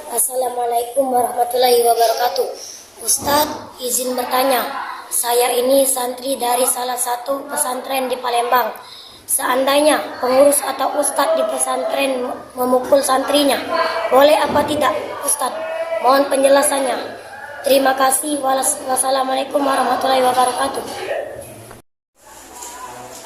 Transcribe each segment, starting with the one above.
Assalamualaikum warahmatullahi wabarakatuh. Ustadz, izin bertanya. Saya ini santri dari salah satu pesantren di Palembang. Seandainya pengurus atau ustadz di pesantren memukul santrinya, boleh apa tidak, Ustadz? Mohon penjelasannya. Terima kasih. Wassalamualaikum warahmatullahi wabarakatuh.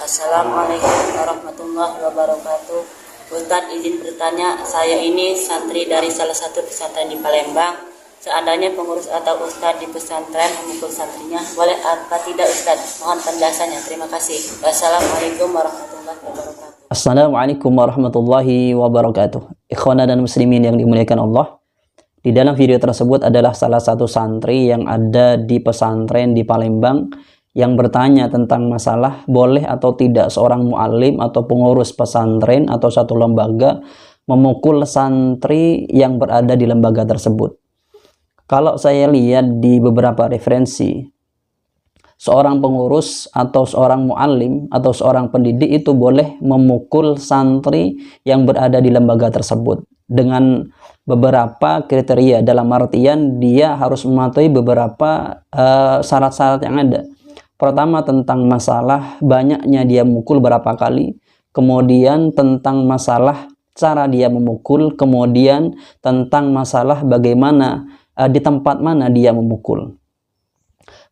Assalamualaikum warahmatullahi wabarakatuh. Ustadz, izin bertanya, saya ini santri dari salah satu pesantren di Palembang. Seandainya pengurus atau ustadz di pesantren memukul santrinya, boleh apa tidak, Ustadz? Mohon penjelasannya. Terima kasih. Wassalamualaikum warahmatullahi wabarakatuh. Assalamualaikum warahmatullahi wabarakatuh. Ikhwana dan muslimin yang dimuliakan Allah, di dalam video tersebut adalah salah satu santri yang ada di pesantren di Palembang yang bertanya tentang masalah boleh atau tidak seorang muallim atau pengurus pesantren atau satu lembaga memukul santri yang berada di lembaga tersebut. Kalau saya lihat di beberapa referensi, seorang pengurus atau seorang muallim atau seorang pendidik itu boleh memukul santri yang berada di lembaga tersebut dengan beberapa kriteria, dalam artian dia harus mematuhi beberapa syarat-syarat yang ada. Pertama, tentang masalah banyaknya dia memukul berapa kali, kemudian tentang masalah cara dia memukul, kemudian tentang masalah bagaimana di tempat mana dia memukul.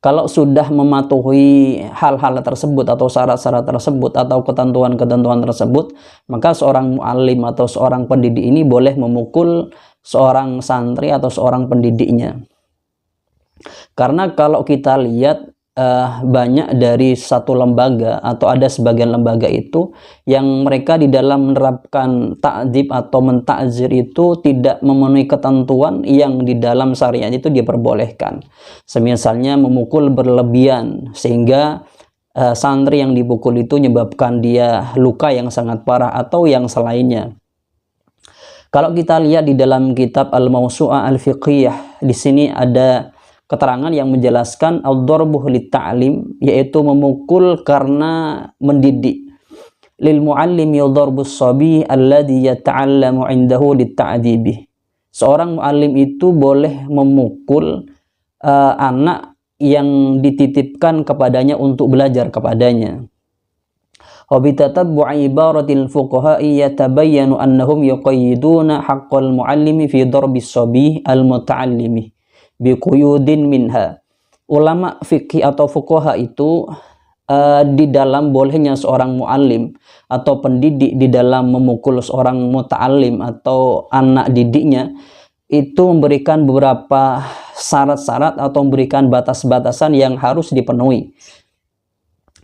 Kalau sudah mematuhi hal-hal tersebut atau syarat-syarat tersebut atau ketentuan-ketentuan tersebut, maka seorang muallim atau seorang pendidik ini boleh memukul seorang santri atau seorang pendidiknya. Karena kalau kita lihat banyak dari satu lembaga atau ada sebagian lembaga itu yang mereka di dalam menerapkan ta'dzib atau mentakzir itu tidak memenuhi ketentuan yang di dalam syariat itu diperbolehkan. Semisalnya memukul berlebihan sehingga santri yang dipukul itu menyebabkan dia luka yang sangat parah atau yang selainnya. Kalau kita lihat di dalam kitab Al-Mawsu'ah Al-Fiqhiyah, di sini ada keterangan yang menjelaskan ad-darbuh lit-ta'lim, yaitu memukul karena mendidik. Lil muallim yadarbus sabi alladhi yata'allamu 'indahu lit-ta'dibi. Seorang muallim itu boleh memukul anak yang dititipkan kepadanya untuk belajar kepadanya. Wa bi tatabbu'i ibaratil fuqaha'i yatabayyanu annahum yuqayyiduna haqqal muallimi fi darbis sabi al-muta'allimi biquyudin minha. Ulama fikih atau fuqaha itu di dalam bolehnya seorang muallim atau pendidik di dalam memukul seorang muta'allim atau anak didiknya itu memberikan beberapa syarat-syarat atau memberikan batas-batasan yang harus dipenuhi.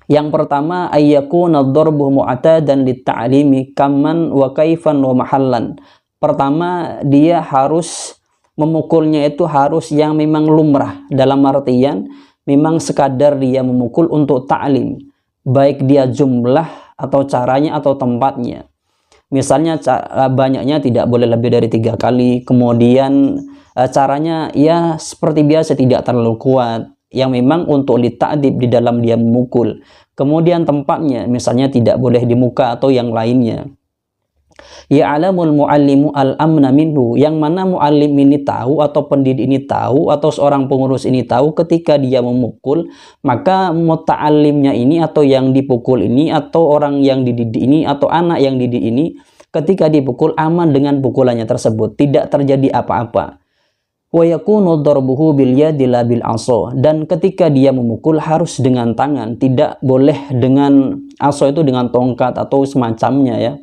Yang pertama, ayyakuna ad-darbu mu'tadan lit-ta'limi kaman wa kaifan wa mahallan. Pertama, dia harus memukulnya itu harus yang memang lumrah, dalam artian memang sekadar dia memukul untuk ta'lim, baik dia jumlah atau caranya atau tempatnya. Misalnya banyaknya tidak boleh lebih dari 3 kali, kemudian caranya ya seperti biasa, tidak terlalu kuat, yang memang untuk dita'dib di dalam dia memukul. Kemudian tempatnya misalnya tidak boleh di muka atau yang lainnya. Ya'lamul muallimu al-amna minhu, yang mana muallim ini tahu atau pendidik ini tahu atau seorang pengurus ini tahu ketika dia memukul, maka muta'allimnya ini atau yang dipukul ini atau orang yang dididik ini atau anak yang dididik ini ketika dipukul aman dengan pukulannya tersebut, tidak terjadi apa-apa. Wa yakunu darbuhu bil yadi la bil 'asa, dan ketika dia memukul harus dengan tangan, tidak boleh dengan 'asa itu dengan tongkat atau semacamnya ya.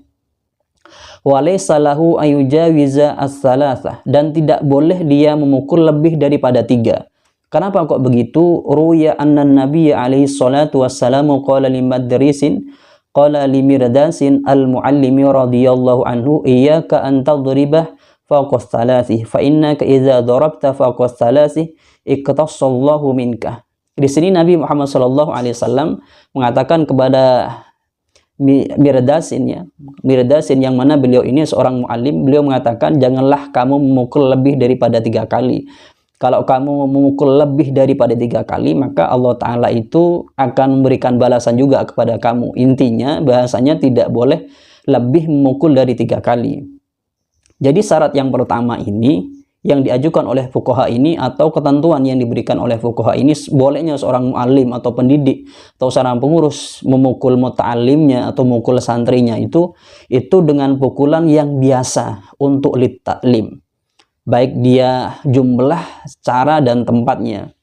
Walaysa lahu ayujawiza as-salasah, dan tidak boleh dia memukul lebih daripada 3. Kenapa kok begitu? Ruya anna Nabi alaihi salatu wassalamu qala limadrisin qala limirdasin al-muallimi radhiyallahu anhu iyyaka an tadribah fawqa thalathih fa innaka idza darabta fawqa thalathih iqtasallahu minka. Di sini Nabi Muhammad sallallahu alaihi wasallam mengatakan kepada Mirdasin ya, Mirdasin yang mana beliau ini seorang muallim, beliau mengatakan janganlah kamu memukul lebih daripada 3 kali. Kalau kamu memukul lebih daripada 3 kali, maka Allah Ta'ala itu akan memberikan balasan juga kepada kamu. Intinya bahasanya tidak boleh lebih memukul dari 3 kali. Jadi syarat yang pertama ini yang diajukan oleh fuqaha ini atau ketentuan yang diberikan oleh fuqaha ini, bolehnya seorang muallim atau pendidik atau seorang pengurus memukul muta'allimnya atau memukul santrinya itu dengan pukulan yang biasa untuk litaklim, baik dia jumlah, cara dan tempatnya.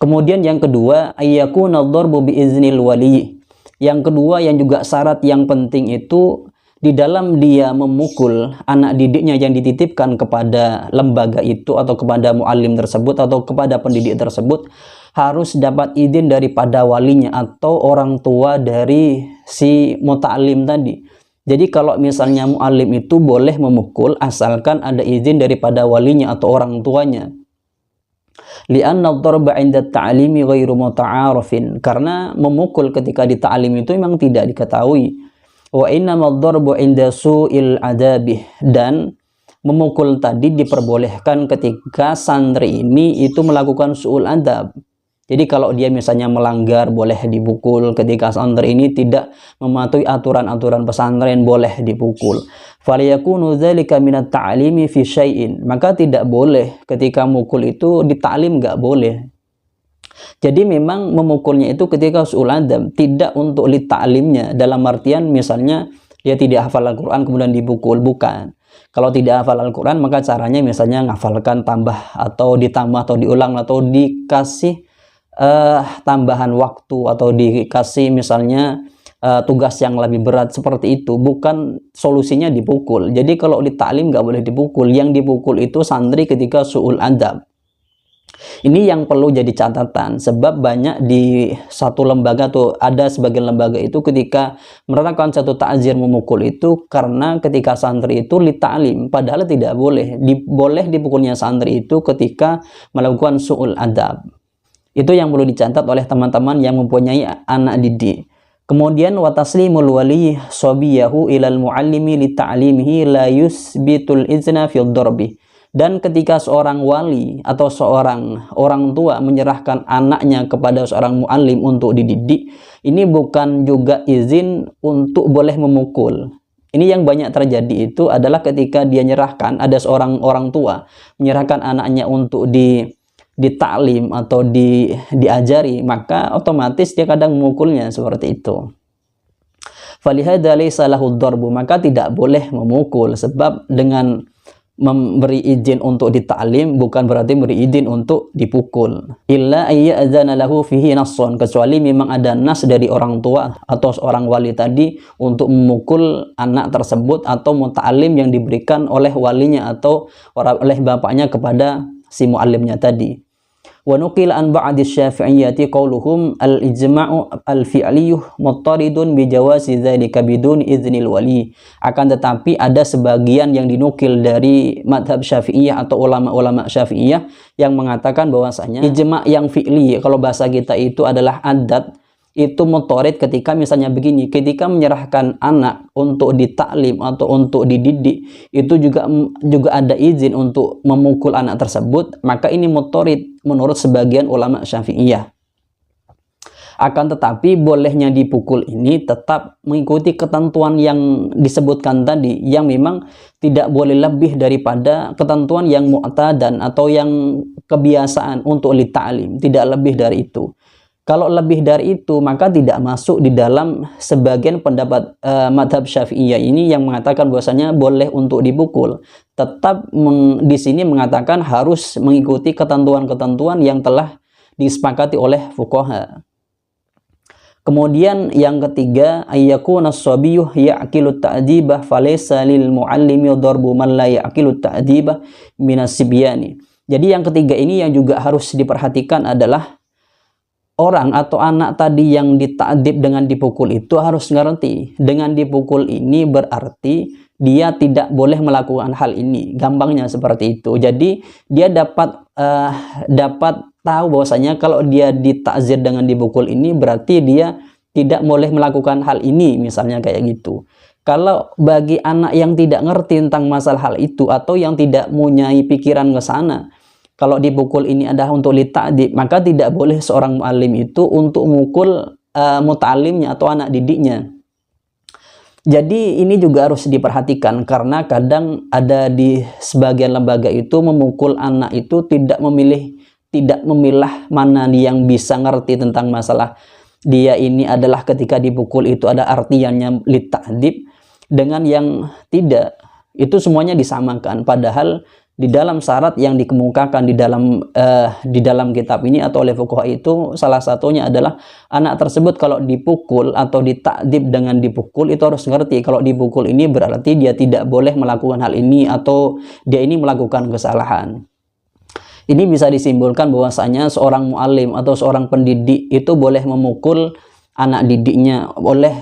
Kemudian yang kedua, ayyakuna ad-darbu biiznil wali. Yang kedua yang juga syarat yang penting itu di dalam dia memukul anak didiknya yang dititipkan kepada lembaga itu atau kepada muallim tersebut atau kepada pendidik tersebut harus dapat izin daripada walinya atau orang tua dari si muta'allim tadi. Jadi kalau misalnya muallim itu boleh memukul asalkan ada izin daripada walinya atau orang tuanya. Li'anna ad-darba 'inda at-ta'limi ghairu muta'arifin, karena memukul ketika di ta'lim itu memang tidak diketahui. Wa innamal darbu 'inda su'il adabih, dan memukul tadi diperbolehkan ketika santri ini itu melakukan su'ul adab. Jadi kalau dia misalnya melanggar boleh dipukul, ketika santri ini tidak mematuhi aturan-aturan pesantren boleh dipukul. Faliyakunu dzalika minat ta'limi fi syai'in, maka tidak boleh ketika mukul itu di ta'lim, nggak boleh. Jadi memang memukulnya itu ketika su'ul adab, tidak untuk li ta'limnya, dalam artian misalnya dia tidak hafal Al-Quran kemudian dipukul, bukan. Kalau tidak hafal Al-Quran maka caranya misalnya ngafalkan tambah atau ditambah atau diulang atau dikasih tambahan waktu atau dikasih misalnya tugas yang lebih berat, seperti itu. Bukan solusinya dipukul. Jadi kalau di ta'lim nggak boleh dipukul, yang dipukul itu santri ketika su'ul adab. Ini yang perlu jadi catatan, sebab banyak di satu lembaga tuh, ada sebagian lembaga itu ketika menerapkan satu ta'zir memukul itu karena ketika santri itu li ta'lim, padahal tidak boleh. Boleh dipukulnya santri itu ketika melakukan su'ul adab. Itu yang perlu dicatat oleh teman-teman yang mempunyai anak didik. Kemudian wa taslimul wali sabiyahu ilal muallimi li ta'limihi la yusbitul izna fil darbi. Dan ketika seorang wali atau seorang orang tua menyerahkan anaknya kepada seorang muallim untuk dididik, ini bukan juga izin untuk boleh memukul. Ini yang banyak terjadi itu adalah ketika dia nyerahkan, ada seorang orang tua menyerahkan anaknya untuk ditaklim atau diajari, maka otomatis dia kadang memukulnya seperti itu. Falihada laysa lahu darbu, maka tidak boleh memukul, sebab dengan memberi izin untuk ditaklim bukan berarti beri izin untuk dipukul. Illa ayyadzana lahu fihi nassun, kecuali memang ada nas dari orang tua atau seorang wali tadi untuk memukul anak tersebut atau muta'allim yang diberikan oleh walinya atau oleh bapaknya kepada si muallimnya tadi. Wa nuqil an ba'd asy-syafi'iyyati qauluhum al-ijma'u al-fi'liyyu muttaridun bi jawazi dzalika bidun idznil wali. Akan tetapi ada sebagian yang dinukil dari madhab Syafi'iyah atau ulama-ulama Syafi'iyah yang mengatakan bahwasanya ijma' yang fi'li, kalau bahasa kita itu adalah adat, itu muttarid ketika misalnya begini, ketika menyerahkan anak untuk ditaklim atau untuk dididik, itu juga ada izin untuk memukul anak tersebut, maka ini muttarid menurut sebagian ulama Syafi'iyah. Akan tetapi bolehnya dipukul ini tetap mengikuti ketentuan yang disebutkan tadi, yang memang tidak boleh lebih daripada ketentuan yang mu'tadan atau yang kebiasaan untuk li ta'lim, tidak lebih dari itu. Kalau lebih dari itu maka tidak masuk di dalam sebagian pendapat madhab Syafi'iyah ini yang mengatakan bahwasanya boleh untuk dipukul. Tetap di sini mengatakan harus mengikuti ketentuan-ketentuan yang telah disepakati oleh fuqaha. Kemudian yang ketiga, ayyakuna as-sabiyyu ya'qilu ta'dibah falaysa lil muallimi darbu man la ya'qilu ta'dibah minas sibyani. Jadi yang ketiga ini yang juga harus diperhatikan adalah orang atau anak tadi yang ditakdib dengan dipukul itu harus ngerti. Dengan dipukul ini berarti dia tidak boleh melakukan hal ini. Gampangnya seperti itu. Jadi dia dapat tahu bahwasanya kalau dia ditakzir dengan dipukul ini berarti dia tidak boleh melakukan hal ini, misalnya kayak gitu. Kalau bagi anak yang tidak ngerti tentang masalah hal itu atau yang tidak mempunyai pikiran ke sana, kalau dipukul ini adalah untuk litakdib, maka tidak boleh seorang muallim itu untuk memukul muta'alimnya atau anak didiknya. Jadi ini juga harus diperhatikan karena kadang ada di sebagian lembaga itu memukul anak itu tidak memilah mana yang bisa ngerti tentang masalah dia ini adalah ketika dipukul itu ada artiannya lita'dib dengan yang tidak, itu semuanya disamakan. Padahal di dalam syarat yang dikemukakan di dalam kitab ini atau oleh fuqaha itu salah satunya adalah anak tersebut kalau dipukul atau ditakdib dengan dipukul itu harus ngerti kalau dipukul ini berarti dia tidak boleh melakukan hal ini atau dia ini melakukan kesalahan. Ini bisa disimpulkan bahwasanya seorang muallim atau seorang pendidik itu boleh memukul anak didiknya,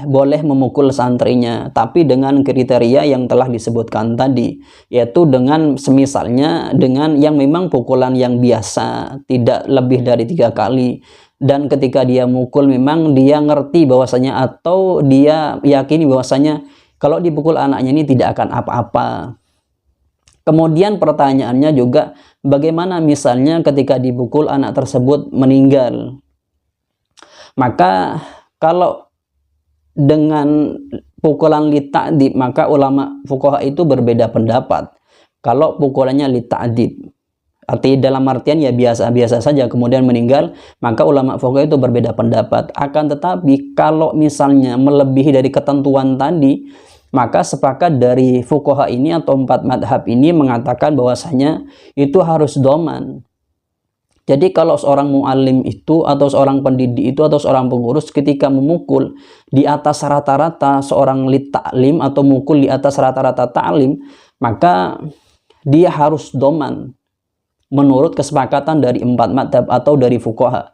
boleh memukul santrinya, tapi dengan kriteria yang telah disebutkan tadi, yaitu dengan semisalnya dengan yang memang pukulan yang biasa, tidak lebih dari 3 kali, dan ketika dia mukul memang dia ngerti bahwasanya atau dia yakini bahwasanya kalau dipukul anaknya ini tidak akan apa-apa. Kemudian pertanyaannya juga, bagaimana misalnya ketika dipukul anak tersebut meninggal? Maka kalau dengan pukulan lita'dib, maka ulama fuqaha itu berbeda pendapat. Kalau pukulannya lita'dib, arti dalam artian ya biasa-biasa saja kemudian meninggal, maka ulama fuqaha itu berbeda pendapat. Akan tetapi kalau misalnya melebihi dari ketentuan tadi, maka sepakat dari fuqaha ini atau 4 madhab ini mengatakan bahwasanya itu harus doman. Jadi kalau seorang muallim itu atau seorang pendidik itu atau seorang pengurus ketika memukul di atas rata-rata seorang ta'lim atau mukul di atas rata-rata ta'lim, maka dia harus doman menurut kesepakatan dari 4 madhab atau dari fuqaha.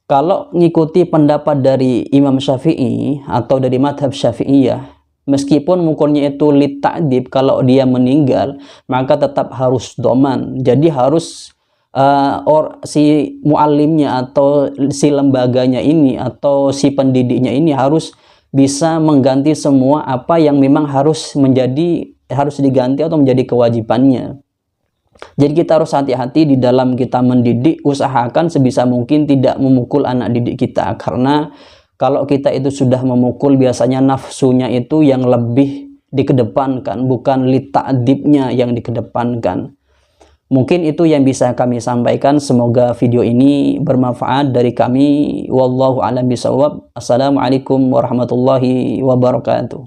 Kalau ngikuti pendapat dari Imam Syafi'i atau dari madhab Syafi'iyah, meskipun mukulnya itu lita'dib, kalau dia meninggal maka tetap harus doman. Jadi harus si muallimnya atau si lembaganya ini atau si pendidiknya ini harus bisa mengganti semua apa yang memang harus diganti atau menjadi kewajibannya. Jadi kita harus hati-hati di dalam kita mendidik, usahakan sebisa mungkin tidak memukul anak didik kita, karena kalau kita itu sudah memukul biasanya nafsunya itu yang lebih dikedepankan, bukan lita'dibnya yang dikedepankan. Mungkin itu yang bisa kami sampaikan. Semoga video ini bermanfaat dari kami. Wallahu a'lam bishawab. Assalamualaikum warahmatullahi wabarakatuh.